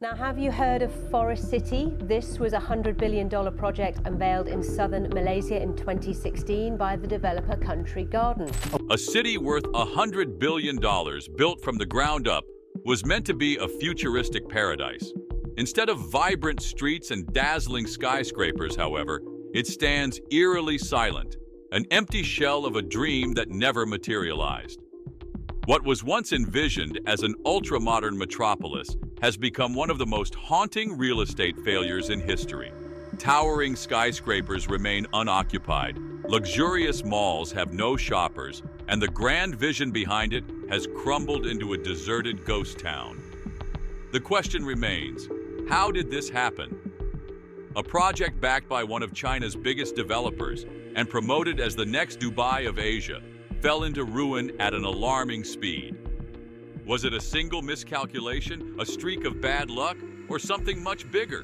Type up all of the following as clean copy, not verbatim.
Now, have you heard of Forest City? This was a $100 billion project unveiled in southern Malaysia in 2016 by the developer Country Garden. A city worth $100 billion, built from the ground up, was meant to be a futuristic paradise. Instead of vibrant streets and dazzling skyscrapers, however, it stands eerily silent, an empty shell of a dream that never materialized. What was once envisioned as an ultra-modern metropolis has become one of the most haunting real estate failures in history. Towering skyscrapers remain unoccupied, luxurious malls have no shoppers, and the grand vision behind it has crumbled into a deserted ghost town. The question remains, how did this happen? A project backed by one of China's biggest developers and promoted as the next Dubai of Asia fell into ruin at an alarming speed. Was it a single miscalculation, a streak of bad luck, or something much bigger?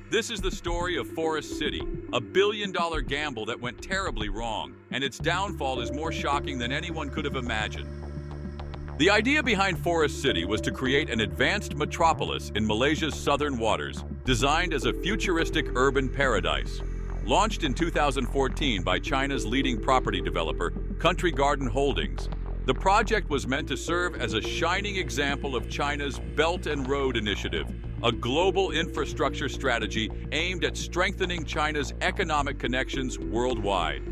This is the story of Forest City, a billion-dollar gamble that went terribly wrong, and its downfall is more shocking than anyone could have imagined. The idea behind Forest City was to create an advanced metropolis in Malaysia's southern waters, designed as a futuristic urban paradise. Launched in 2014 by China's leading property developer, Country Garden Holdings, the project was meant to serve as a shining example of China's Belt and Road Initiative, a global infrastructure strategy aimed at strengthening China's economic connections worldwide.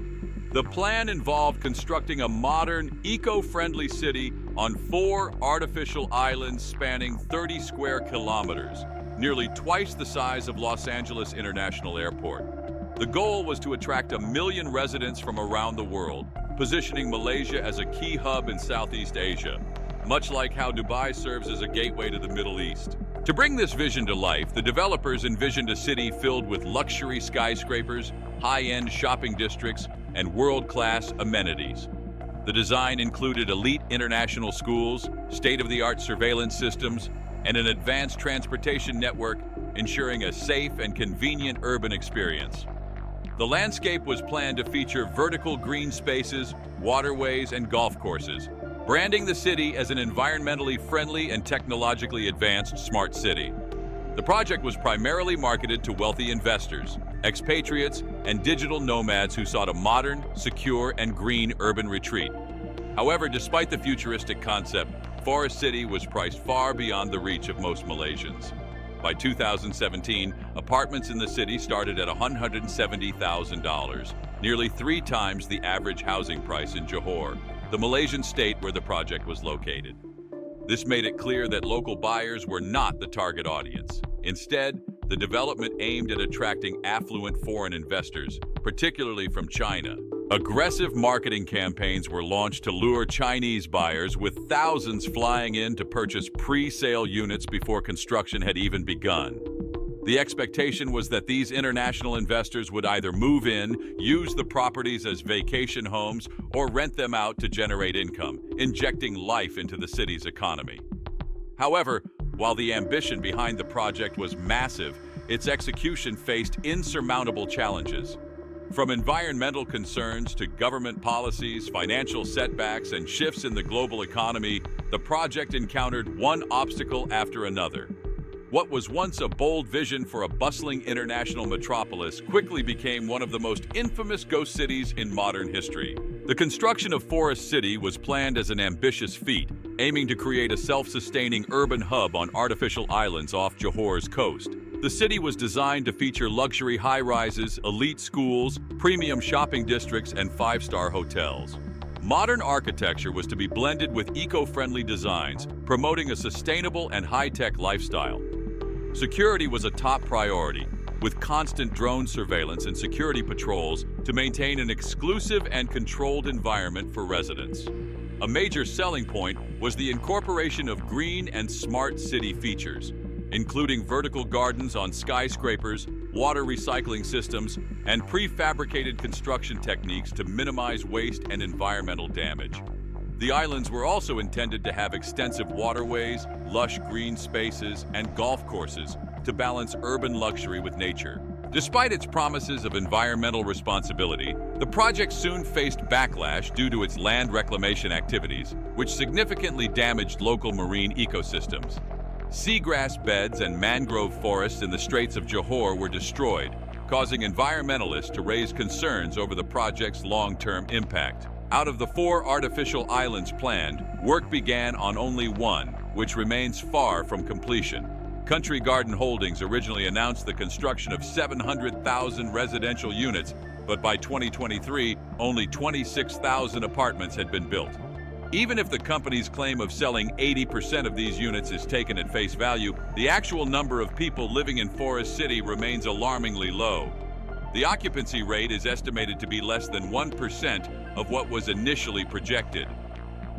The plan involved constructing a modern, eco-friendly city on 4 artificial islands spanning 30 square kilometers, nearly twice the size of Los Angeles International Airport. The goal was to attract 1 million residents from around the world, positioning Malaysia as a key hub in Southeast Asia, much like how Dubai serves as a gateway to the Middle East. To bring this vision to life, the developers envisioned a city filled with luxury skyscrapers, high-end shopping districts, and world-class amenities. The design included elite international schools, state-of-the-art surveillance systems, and an advanced transportation network, ensuring a safe and convenient urban experience. The landscape was planned to feature vertical green spaces, waterways, and golf courses, branding the city as an environmentally friendly and technologically advanced smart city. The project was primarily marketed to wealthy investors, expatriates, and digital nomads who sought a modern, secure, and green urban retreat. However, despite the futuristic concept, Forest City was priced far beyond the reach of most Malaysians. By 2017, apartments in the city started at $170,000, nearly 3 times the average housing price in Johor, the Malaysian state where the project was located. This made it clear that local buyers were not the target audience. Instead, the development aimed at attracting affluent foreign investors, particularly from China. Aggressive marketing campaigns were launched to lure Chinese buyers, with thousands flying in to purchase pre-sale units before construction had even begun. The expectation was that these international investors would either move in, use the properties as vacation homes, or rent them out to generate income, injecting life into the city's economy. However, while the ambition behind the project was massive, its execution faced insurmountable challenges. From environmental concerns to government policies, financial setbacks, and shifts in the global economy, the project encountered one obstacle after another. What was once a bold vision for a bustling international metropolis quickly became one of the most infamous ghost cities in modern history. The construction of Forest City was planned as an ambitious feat, aiming to create a self-sustaining urban hub on artificial islands off Johor's coast. The city was designed to feature luxury high-rises, elite schools, premium shopping districts, and 5-star hotels. Modern architecture was to be blended with eco-friendly designs, promoting a sustainable and high-tech lifestyle. Security was a top priority, with constant drone surveillance and security patrols to maintain an exclusive and controlled environment for residents. A major selling point was the incorporation of green and smart city features, including vertical gardens on skyscrapers, water recycling systems, and prefabricated construction techniques to minimize waste and environmental damage. The islands were also intended to have extensive waterways, lush green spaces, and golf courses to balance urban luxury with nature. Despite its promises of environmental responsibility, the project soon faced backlash due to its land reclamation activities, which significantly damaged local marine ecosystems. Seagrass beds and mangrove forests in the Straits of Johor were destroyed, causing environmentalists to raise concerns over the project's long-term impact. Out of the 4 artificial islands planned, work began on only one, which remains far from completion. Country Garden Holdings originally announced the construction of 700,000 residential units, but by 2023, only 26,000 apartments had been built. Even if the company's claim of selling 80% of these units is taken at face value, the actual number of people living in Forest City remains alarmingly low. The occupancy rate is estimated to be less than 1% of what was initially projected.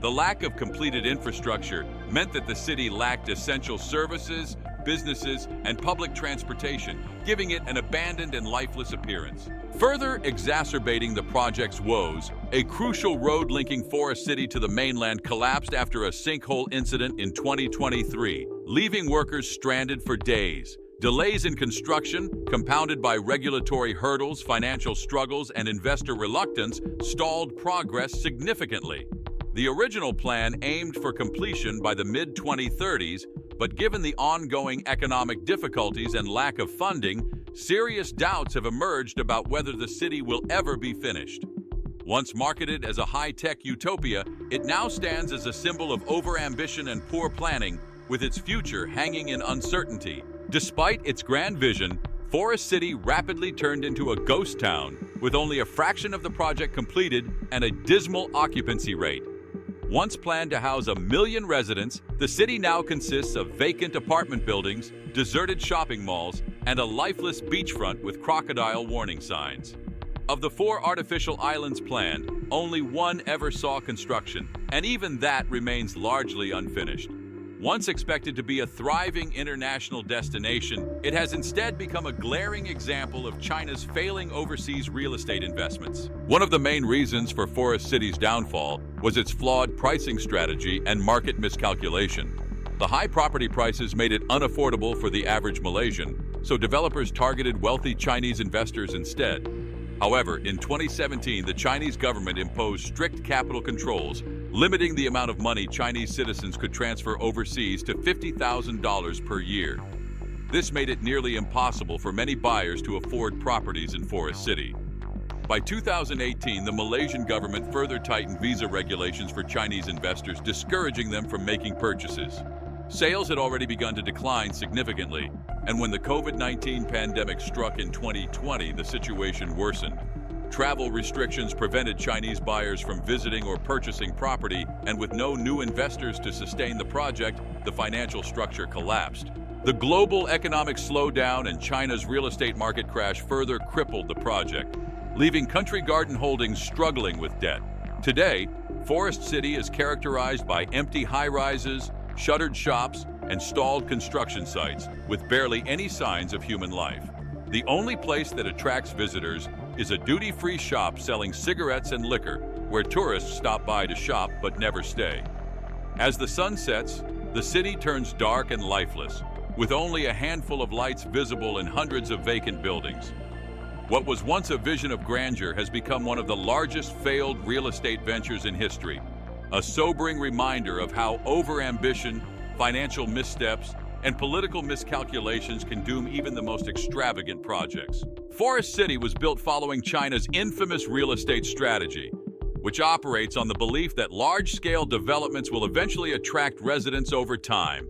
The lack of completed infrastructure meant that the city lacked essential services, businesses, and public transportation, giving it an abandoned and lifeless appearance. Further exacerbating the project's woes, a crucial road linking Forest City to the mainland collapsed after a sinkhole incident in 2023, leaving workers stranded for days. Delays in construction, compounded by regulatory hurdles, financial struggles, and investor reluctance, stalled progress significantly. The original plan aimed for completion by the mid-2030s, but given the ongoing economic difficulties and lack of funding, serious doubts have emerged about whether the city will ever be finished. Once marketed as a high-tech utopia, it now stands as a symbol of overambition and poor planning, with its future hanging in uncertainty. Despite its grand vision, Forest City rapidly turned into a ghost town, with only a fraction of the project completed and a dismal occupancy rate. Once planned to house 1 million residents, the city now consists of vacant apartment buildings, deserted shopping malls, and a lifeless beachfront with crocodile warning signs. Of the 4 artificial islands planned, only one ever saw construction, and even that remains largely unfinished. Once expected to be a thriving international destination, it has instead become a glaring example of China's failing overseas real estate investments. One of the main reasons for Forest City's downfall was its flawed pricing strategy and market miscalculation. The high property prices made it unaffordable for the average Malaysian, so developers targeted wealthy Chinese investors instead. However, in 2017, the Chinese government imposed strict capital controls, limiting the amount of money Chinese citizens could transfer overseas to $50,000 per year. This made it nearly impossible for many buyers to afford properties in Forest City. By 2018, the Malaysian government further tightened visa regulations for Chinese investors, discouraging them from making purchases. Sales had already begun to decline significantly, and when the COVID-19 pandemic struck in 2020, the situation worsened. Travel restrictions prevented Chinese buyers from visiting or purchasing property, and with no new investors to sustain the project, the financial structure collapsed. The global economic slowdown and China's real estate market crash further crippled the project, leaving Country Garden Holdings struggling with debt. Today, Forest City is characterized by empty high-rises, shuttered shops, and stalled construction sites, with barely any signs of human life. The only place that attracts visitors is a duty-free shop selling cigarettes and liquor, where tourists stop by to shop but never stay. As the sun sets, the city turns dark and lifeless, with only a handful of lights visible in hundreds of vacant buildings. What was once a vision of grandeur has become one of the largest failed real estate ventures in history, a sobering reminder of how overambition, financial missteps, and political miscalculations can doom even the most extravagant projects. Forest City was built following China's infamous real estate strategy, which operates on the belief that large-scale developments will eventually attract residents over time.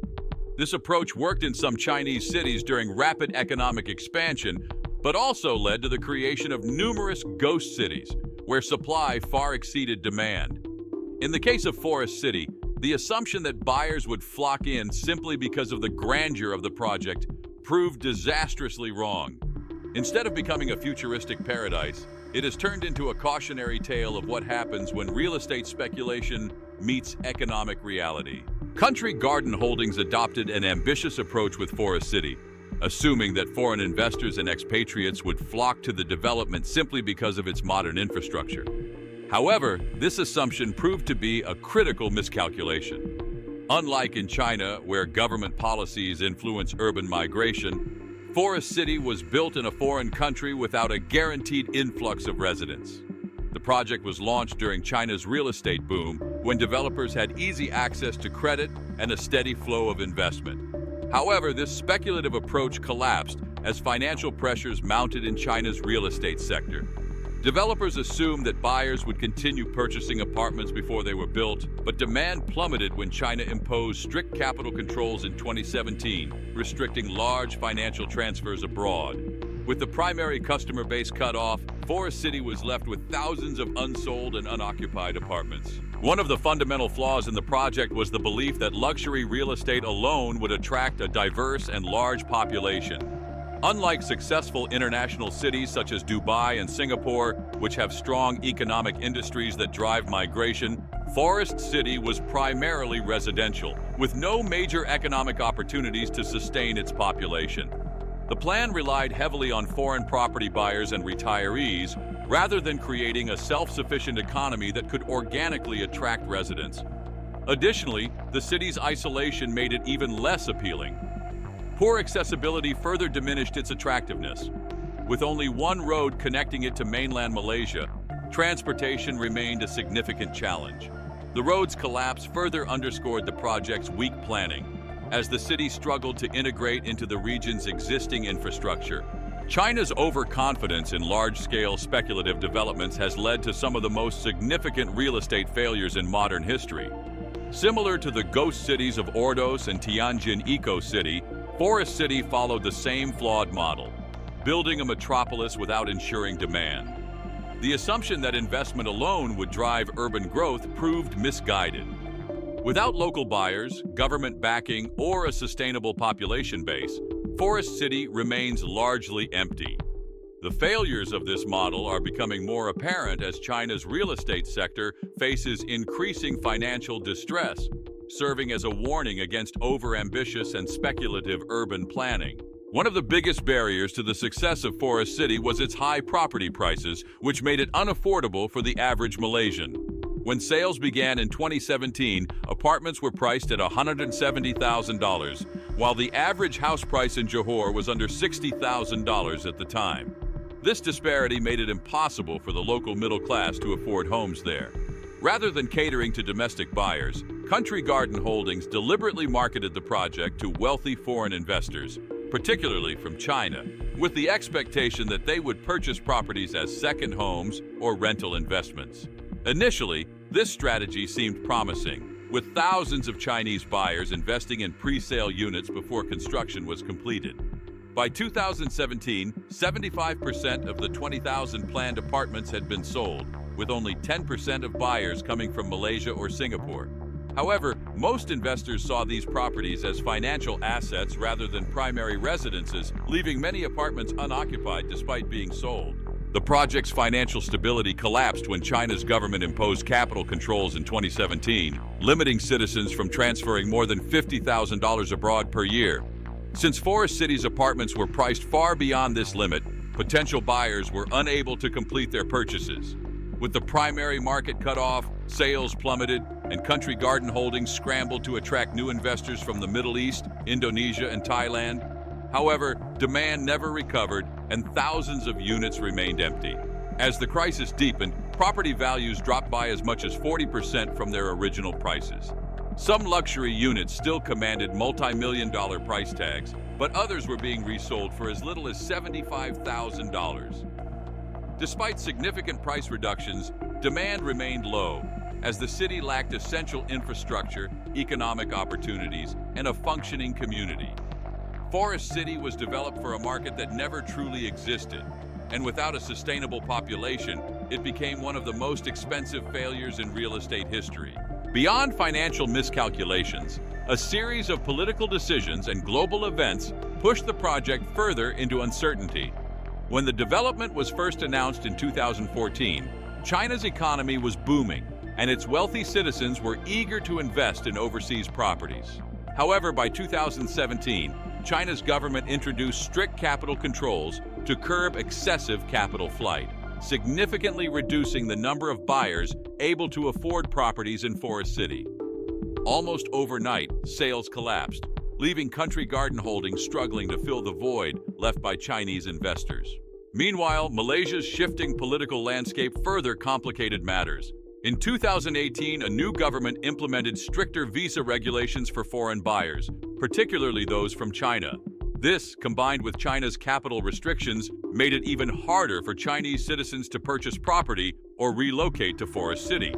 This approach worked in some Chinese cities during rapid economic expansion, but also led to the creation of numerous ghost cities, where supply far exceeded demand. In the case of Forest City, the assumption that buyers would flock in simply because of the grandeur of the project proved disastrously wrong. Instead of becoming a futuristic paradise, it has turned into a cautionary tale of what happens when real estate speculation meets economic reality. Country Garden Holdings adopted an ambitious approach with Forest City, assuming that foreign investors and expatriates would flock to the development simply because of its modern infrastructure. However, this assumption proved to be a critical miscalculation. Unlike in China, where government policies influence urban migration, Forest City was built in a foreign country without a guaranteed influx of residents. The project was launched during China's real estate boom, when developers had easy access to credit and a steady flow of investment. However, this speculative approach collapsed as financial pressures mounted in China's real estate sector. Developers assumed that buyers would continue purchasing apartments before they were built, but demand plummeted when China imposed strict capital controls in 2017, restricting large financial transfers abroad. With the primary customer base cut off, Forest City was left with thousands of unsold and unoccupied apartments. One of the fundamental flaws in the project was the belief that luxury real estate alone would attract a diverse and large population. Unlike successful international cities such as Dubai and Singapore, which have strong economic industries that drive migration, Forest City was primarily residential, with no major economic opportunities to sustain its population. The plan relied heavily on foreign property buyers and retirees, rather than creating a self-sufficient economy that could organically attract residents. Additionally, the city's isolation made it even less appealing. Poor accessibility further diminished its attractiveness. With only one road connecting it to mainland Malaysia, transportation remained a significant challenge. The road's collapse further underscored the project's weak planning, as the city struggled to integrate into the region's existing infrastructure. China's overconfidence in large-scale speculative developments has led to some of the most significant real estate failures in modern history. Similar to the ghost cities of Ordos and Tianjin Eco-City, Forest City followed the same flawed model, building a metropolis without ensuring demand. The assumption that investment alone would drive urban growth proved misguided. Without local buyers, government backing, or a sustainable population base, Forest City remains largely empty. The failures of this model are becoming more apparent as China's real estate sector faces increasing financial distress, serving as a warning against overambitious and speculative urban planning. One of the biggest barriers to the success of Forest City was its high property prices, which made it unaffordable for the average Malaysian. When sales began in 2017, apartments were priced at $170,000, while the average house price in Johor was under $60,000 at the time. This disparity made it impossible for the local middle class to afford homes there. Rather than catering to domestic buyers, Country Garden Holdings deliberately marketed the project to wealthy foreign investors, particularly from China, with the expectation that they would purchase properties as second homes or rental investments. Initially, this strategy seemed promising, with thousands of Chinese buyers investing in pre-sale units before construction was completed. By 2017, 75% of the 20,000 planned apartments had been sold, with only 10% of buyers coming from Malaysia or Singapore. However, most investors saw these properties as financial assets rather than primary residences, leaving many apartments unoccupied despite being sold. The project's financial stability collapsed when China's government imposed capital controls in 2017, limiting citizens from transferring more than $50,000 abroad per year. Since Forest City's apartments were priced far beyond this limit, potential buyers were unable to complete their purchases. With the primary market cut off, sales plummeted, and Country Garden Holdings scrambled to attract new investors from the Middle East, Indonesia, and Thailand. However, demand never recovered, and thousands of units remained empty. As the crisis deepened, property values dropped by as much as 40% from their original prices. Some luxury units still commanded multi-million-dollar price tags, but others were being resold for as little as $75,000. Despite significant price reductions, demand remained low, as the city lacked essential infrastructure, economic opportunities, and a functioning community. Forest City was developed for a market that never truly existed, and without a sustainable population, it became one of the most expensive failures in real estate history. Beyond financial miscalculations, a series of political decisions and global events pushed the project further into uncertainty. When the development was first announced in 2014, China's economy was booming, and its wealthy citizens were eager to invest in overseas properties. However, by 2017, China's government introduced strict capital controls to curb excessive capital flight, significantly reducing the number of buyers able to afford properties in Forest City. Almost overnight, sales collapsed, leaving Country Garden Holdings struggling to fill the void left by Chinese investors. Meanwhile, Malaysia's shifting political landscape further complicated matters. In 2018, a new government implemented stricter visa regulations for foreign buyers, particularly those from China. This, combined with China's capital restrictions, made it even harder for Chinese citizens to purchase property or relocate to Forest City.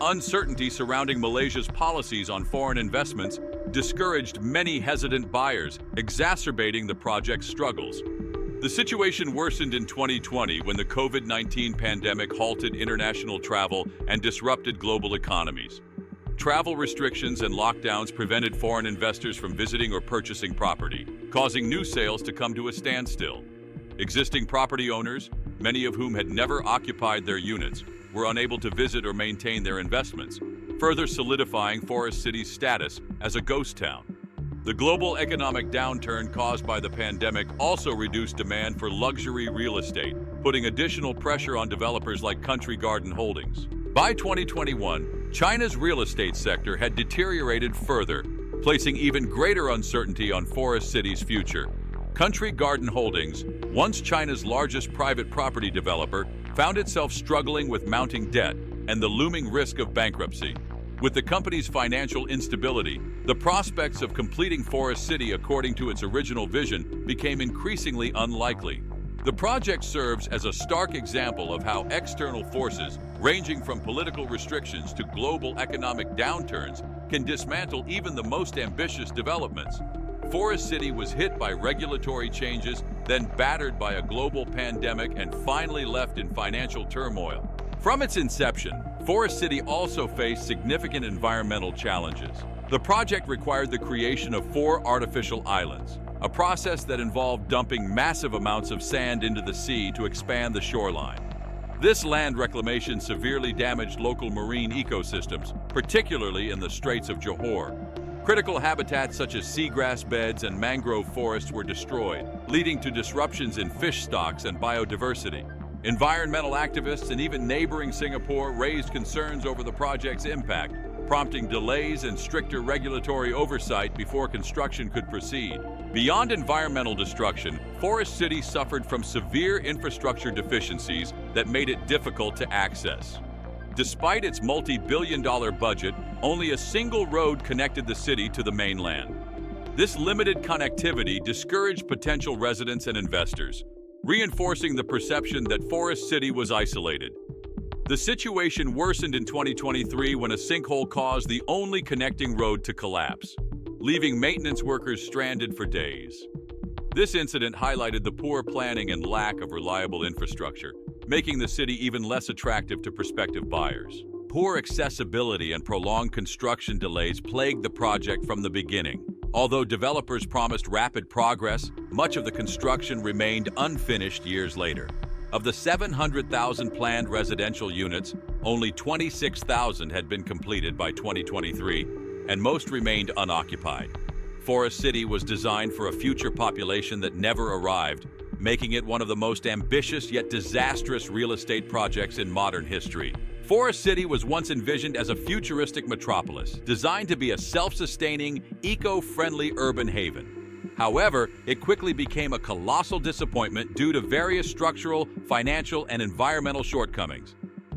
Uncertainty surrounding Malaysia's policies on foreign investments discouraged many hesitant buyers, exacerbating the project's struggles. The situation worsened in 2020 when the COVID-19 pandemic halted international travel and disrupted global economies. Travel restrictions and lockdowns prevented foreign investors from visiting or purchasing property, causing new sales to come to a standstill. Existing property owners, many of whom had never occupied their units, were unable to visit or maintain their investments, further solidifying Forest City's status as a ghost town. The global economic downturn caused by the pandemic also reduced demand for luxury real estate, putting additional pressure on developers like Country Garden Holdings. By 2021, China's real estate sector had deteriorated further, placing even greater uncertainty on Forest City's future. Country Garden Holdings, once China's largest private property developer, found itself struggling with mounting debt and the looming risk of bankruptcy. With the company's financial instability, the prospects of completing Forest City according to its original vision became increasingly unlikely. The project serves as a stark example of how external forces, ranging from political restrictions to global economic downturns, can dismantle even the most ambitious developments. Forest City was hit by regulatory changes, then battered by a global pandemic, and finally left in financial turmoil. From its inception, Forest City also faced significant environmental challenges. The project required the creation of 4 artificial islands, a process that involved dumping massive amounts of sand into the sea to expand the shoreline. This land reclamation severely damaged local marine ecosystems, particularly in the Straits of Johor. Critical habitats such as seagrass beds and mangrove forests were destroyed, leading to disruptions in fish stocks and biodiversity. Environmental activists and even neighboring Singapore raised concerns over the project's impact, prompting delays and stricter regulatory oversight before construction could proceed. Beyond environmental destruction, Forest City suffered from severe infrastructure deficiencies that made it difficult to access. Despite its multi-billion-dollar budget, only a single road connected the city to the mainland. This limited connectivity discouraged potential residents and investors, reinforcing the perception that Forest City was isolated. The situation worsened in 2023 when a sinkhole caused the only connecting road to collapse, leaving maintenance workers stranded for days. This incident highlighted the poor planning and lack of reliable infrastructure, making the city even less attractive to prospective buyers. Poor accessibility and prolonged construction delays plagued the project from the beginning. Although developers promised rapid progress, much of the construction remained unfinished years later. Of the 700,000 planned residential units, only 26,000 had been completed by 2023, and most remained unoccupied. Forest City was designed for a future population that never arrived, making it one of the most ambitious yet disastrous real estate projects in modern history. Forest City was once envisioned as a futuristic metropolis, designed to be a self-sustaining, eco-friendly urban haven. However, it quickly became a colossal disappointment due to various structural, financial, and environmental shortcomings.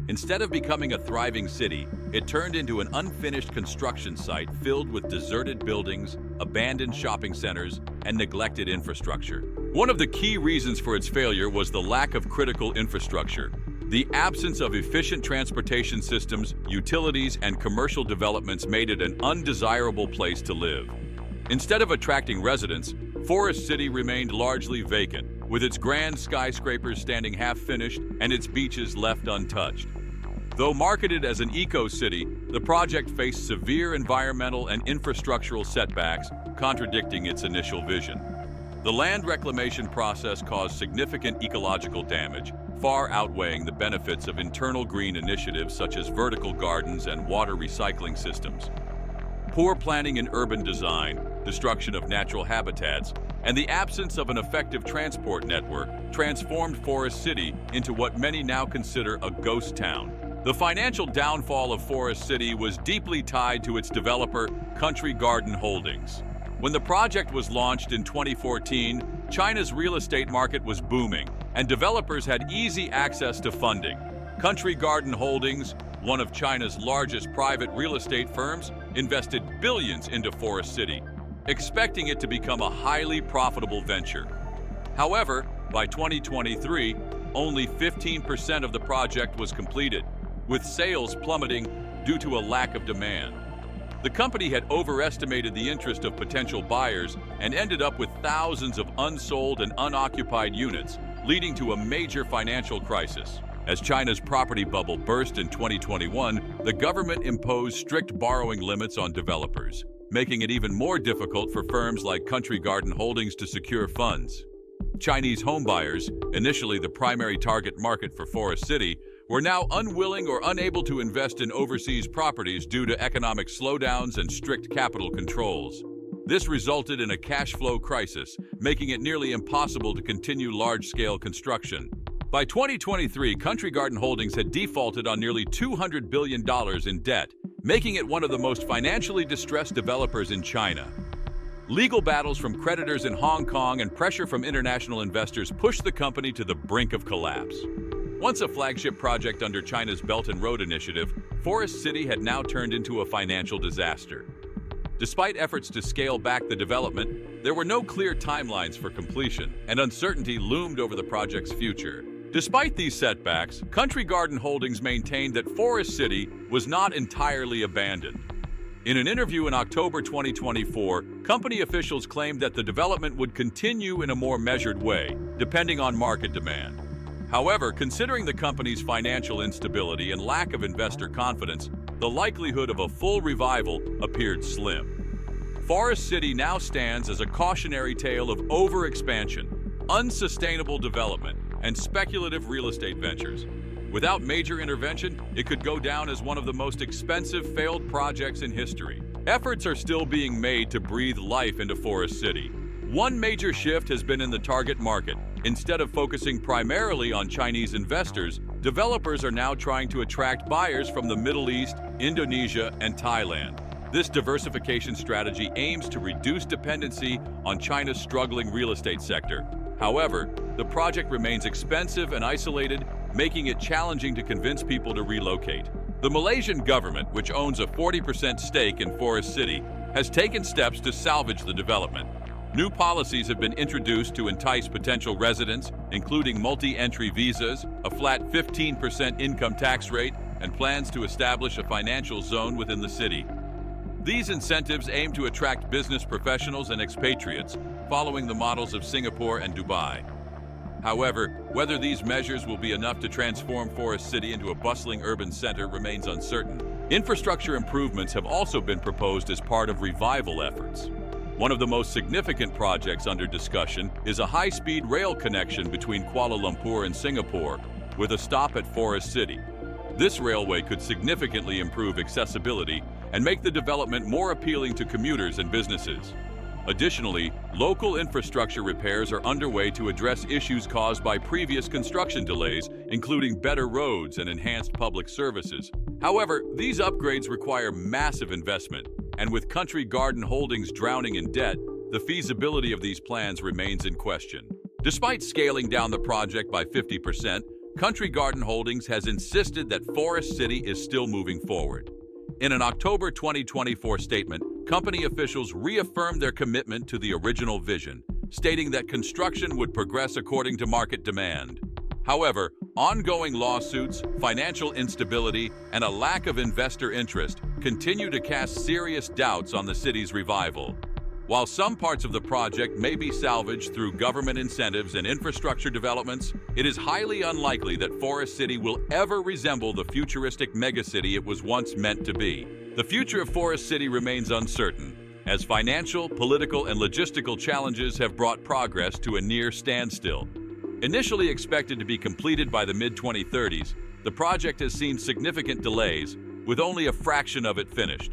Instead of becoming a thriving city, it turned into an unfinished construction site filled with deserted buildings, abandoned shopping centers, and neglected infrastructure. One of the key reasons for its failure was the lack of critical infrastructure. The absence of efficient transportation systems, utilities, and commercial developments made it an undesirable place to live. Instead of attracting residents, Forest City remained largely vacant, with its grand skyscrapers standing half-finished and its beaches left untouched. Though marketed as an eco-city, the project faced severe environmental and infrastructural setbacks, contradicting its initial vision. The land reclamation process caused significant ecological damage, far outweighing the benefits of internal green initiatives such as vertical gardens and water recycling systems. Poor planning in urban design, destruction of natural habitats, and the absence of an effective transport network transformed Forest City into what many now consider a ghost town. The financial downfall of Forest City was deeply tied to its developer, Country Garden Holdings. When the project was launched in 2014, China's real estate market was booming, and developers had easy access to funding. Country Garden Holdings, one of China's largest private real estate firms, invested billions into Forest City, expecting it to become a highly profitable venture. However, by 2023, only 15% of the project was completed, with sales plummeting due to a lack of demand. The company had overestimated the interest of potential buyers and ended up with thousands of unsold and unoccupied units, leading to a major financial crisis. As China's property bubble burst in 2021, the government imposed strict borrowing limits on developers, making it even more difficult for firms like Country Garden Holdings to secure funds. Chinese homebuyers, initially the primary target market for Forest City, were now unwilling or unable to invest in overseas properties due to economic slowdowns and strict capital controls. This resulted in a cash flow crisis, making it nearly impossible to continue large-scale construction. By 2023, Country Garden Holdings had defaulted on nearly $200 billion in debt, making it one of the most financially distressed developers in China. Legal battles from creditors in Hong Kong and pressure from international investors pushed the company to the brink of collapse. Once a flagship project under China's Belt and Road Initiative, Forest City had now turned into a financial disaster. Despite efforts to scale back the development, there were no clear timelines for completion, and uncertainty loomed over the project's future. Despite these setbacks, Country Garden Holdings maintained that Forest City was not entirely abandoned. In an interview in October 2024, company officials claimed that the development would continue in a more measured way, depending on market demand. However, considering the company's financial instability and lack of investor confidence, the likelihood of a full revival appeared slim. Forest City now stands as a cautionary tale of overexpansion, unsustainable development, and speculative real estate ventures. Without major intervention, it could go down as one of the most expensive failed projects in history. Efforts are still being made to breathe life into Forest City. One major shift has been in the target market. Instead of focusing primarily on Chinese investors, developers are now trying to attract buyers from the Middle East, Indonesia, and Thailand. This diversification strategy aims to reduce dependency on China's struggling real estate sector. However, the project remains expensive and isolated, making it challenging to convince people to relocate. The Malaysian government, which owns a 40% stake in Forest City, has taken steps to salvage the development. New policies have been introduced to entice potential residents, including multi-entry visas, a flat 15% income tax rate, and plans to establish a financial zone within the city. These incentives aim to attract business professionals and expatriates, following the models of Singapore and Dubai. However, whether these measures will be enough to transform Forest City into a bustling urban center remains uncertain. Infrastructure improvements have also been proposed as part of revival efforts. One of the most significant projects under discussion is a high-speed rail connection between Kuala Lumpur and Singapore, with a stop at Forest City. This railway could significantly improve accessibility and make the development more appealing to commuters and businesses. Additionally, local infrastructure repairs are underway to address issues caused by previous construction delays, including better roads and enhanced public services. However, these upgrades require massive investment, and with Country Garden Holdings drowning in debt, the feasibility of these plans remains in question. Despite scaling down the project by 50%, Country Garden Holdings has insisted that Forest City is still moving forward. In an October 2024 statement, company officials reaffirmed their commitment to the original vision, stating that construction would progress according to market demand. However, ongoing lawsuits, financial instability, and a lack of investor interest continue to cast serious doubts on the city's revival. While some parts of the project may be salvaged through government incentives and infrastructure developments, it is highly unlikely that Forest City will ever resemble the futuristic megacity it was once meant to be. The future of Forest City remains uncertain, as financial, political, and logistical challenges have brought progress to a near standstill. Initially expected to be completed by the mid-2030s, the project has seen significant delays, with only a fraction of it finished.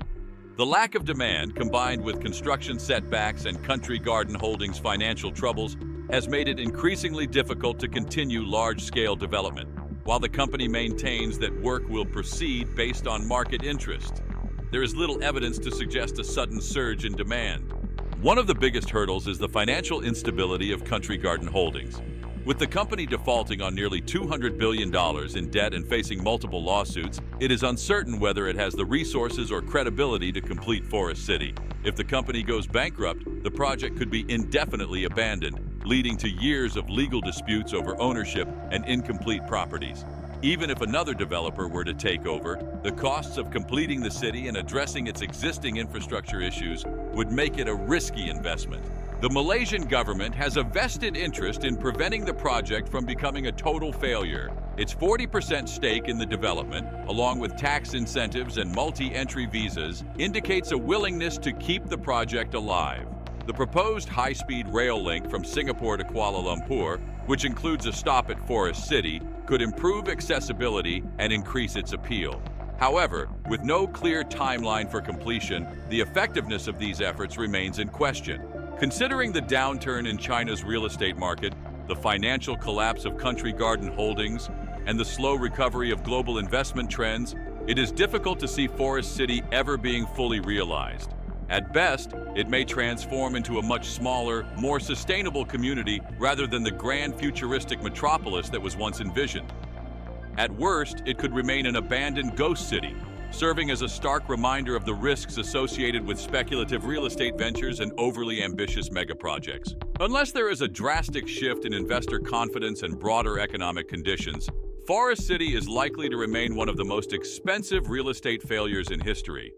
The lack of demand, combined with construction setbacks and Country Garden Holdings' financial troubles, has made it increasingly difficult to continue large-scale development, while the company maintains that work will proceed based on market interest. There is little evidence to suggest a sudden surge in demand. One of the biggest hurdles is the financial instability of Country Garden Holdings. With the company defaulting on nearly $200 billion in debt and facing multiple lawsuits, it is uncertain whether it has the resources or credibility to complete Forest City. If the company goes bankrupt, the project could be indefinitely abandoned, leading to years of legal disputes over ownership and incomplete properties. Even if another developer were to take over, the costs of completing the city and addressing its existing infrastructure issues would make it a risky investment. The Malaysian government has a vested interest in preventing the project from becoming a total failure. Its 40% stake in the development, along with tax incentives and multi-entry visas, indicates a willingness to keep the project alive. The proposed high-speed rail link from Singapore to Kuala Lumpur, which includes a stop at Forest City, could improve accessibility and increase its appeal. However, with no clear timeline for completion, the effectiveness of these efforts remains in question. Considering the downturn in China's real estate market, the financial collapse of Country Garden Holdings, and the slow recovery of global investment trends, it is difficult to see Forest City ever being fully realized. At best, it may transform into a much smaller, more sustainable community rather than the grand futuristic metropolis that was once envisioned. At worst, it could remain an abandoned ghost city, serving as a stark reminder of the risks associated with speculative real estate ventures and overly ambitious megaprojects. Unless there is a drastic shift in investor confidence and broader economic conditions, Forest City is likely to remain one of the most expensive real estate failures in history.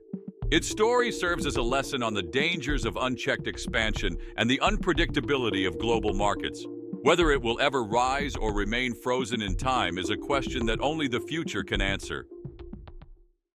Its story serves as a lesson on the dangers of unchecked expansion and the unpredictability of global markets. Whether it will ever rise or remain frozen in time is a question that only the future can answer.